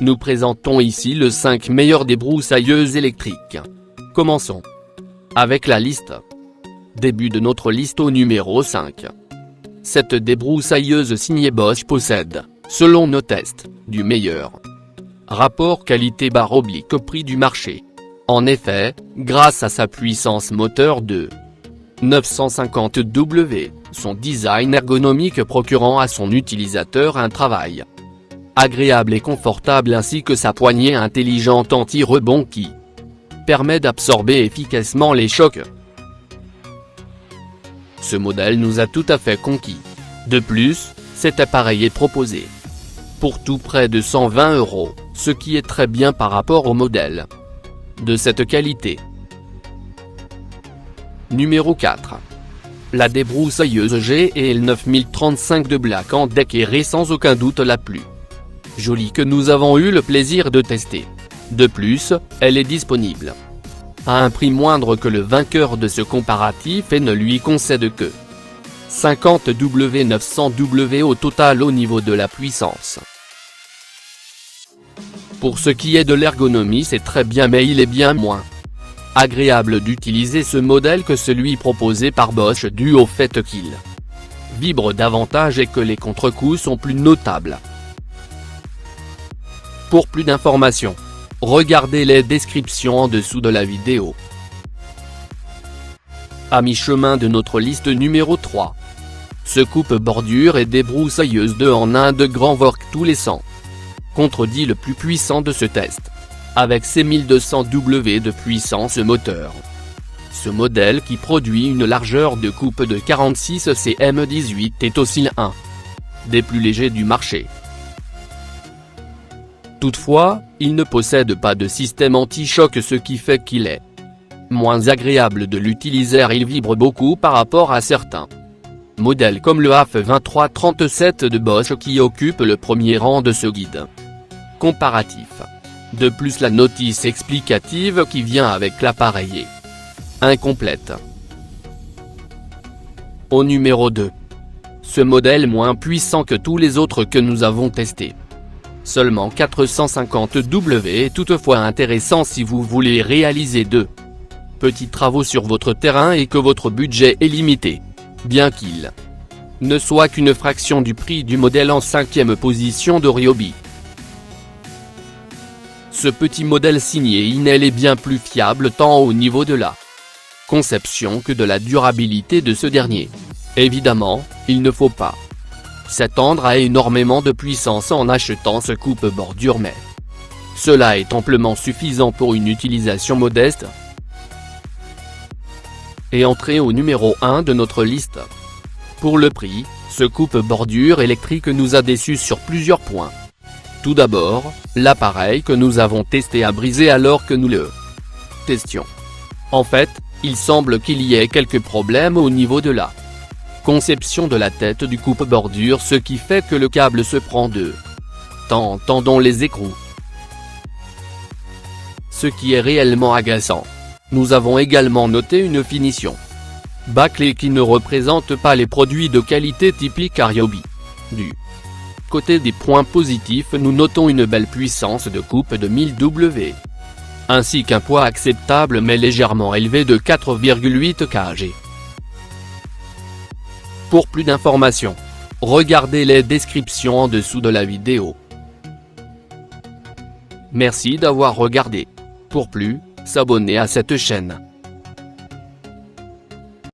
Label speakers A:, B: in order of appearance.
A: Nous présentons ici le 5 meilleurs débroussailleuses électriques. Commençons avec la liste. Début de notre liste au numéro 5. Cette débroussailleuse signée Bosch possède, selon nos tests, du meilleur rapport qualité/prix du marché. En effet, grâce à sa puissance moteur de 950 W, son design ergonomique procurant à son utilisateur un travail agréable et confortable ainsi que sa poignée intelligente anti-rebond qui permet d'absorber efficacement les chocs. Ce modèle nous a tout à fait conquis. De plus, cet appareil est proposé pour tout près de 120 €, ce qui est très bien par rapport au modèle de cette qualité. Numéro 4. La débroussailleuse GL 9035 de Black & Decker est sans aucun doute la plus jolie que nous avons eu le plaisir de tester. De plus, elle est disponible à un prix moindre que le vainqueur de ce comparatif et ne lui concède que 50 W 900 W au total au niveau de la puissance. Pour ce qui est de l'ergonomie, c'est très bien, mais il est bien moins agréable d'utiliser ce modèle que celui proposé par Bosch dû au fait qu'il vibre davantage et que les contre-coups sont plus notables. Pour plus d'informations, regardez les descriptions en dessous de la vidéo. À mi-chemin de notre liste numéro 3. Ce coupe-bordure et débroussailleuse 2 en 1 de Grand Vork tous les 100 contredit le plus puissant de ce test, avec ses 1200 W de puissance moteur. Ce modèle qui produit une largeur de coupe de 46 cm 18 est aussi l'un des plus légers du marché. Toutefois, il ne possède pas de système anti-choc, ce qui fait qu'il est moins agréable de l'utiliser. Il vibre beaucoup par rapport à certains modèles comme le AF 2337 de Bosch qui occupe le premier rang de ce guide comparatif. De plus, la notice explicative qui vient avec l'appareil est incomplète. Au numéro 2. Ce modèle moins puissant que tous les autres que nous avons testés. Seulement 450 W est toutefois intéressant si vous voulez réaliser de petits travaux sur votre terrain et que votre budget est limité, bien qu'il ne soit qu'une fraction du prix du modèle en 5e position de Ryobi. Ce petit modèle signé Inel est bien plus fiable tant au niveau de la conception que de la durabilité de ce dernier. Évidemment, il ne faut pas s'attendre à énormément de puissance en achetant ce coupe-bordure, mais cela est amplement suffisant pour une utilisation modeste. Et entrée au numéro 1 de notre liste. Pour le prix, ce coupe-bordure électrique nous a déçus sur plusieurs points. Tout d'abord, l'appareil que nous avons testé a brisé alors que nous le testions. En fait, il semble qu'il y ait quelques problèmes au niveau de la conception de la tête du coupe-bordure, ce qui fait que le câble se prend de temps en temps dans les écrous. Ce qui est réellement agaçant. Nous avons également noté une finition bâclée qui ne représente pas les produits de qualité typiques à Ryobi. Du côté des points positifs, nous notons une belle puissance de coupe de 1000 W, ainsi qu'un poids acceptable mais légèrement élevé de 4,8 kg. Pour plus d'informations, regardez les descriptions en dessous de la vidéo. Merci d'avoir regardé. Pour plus, s'abonner à cette chaîne.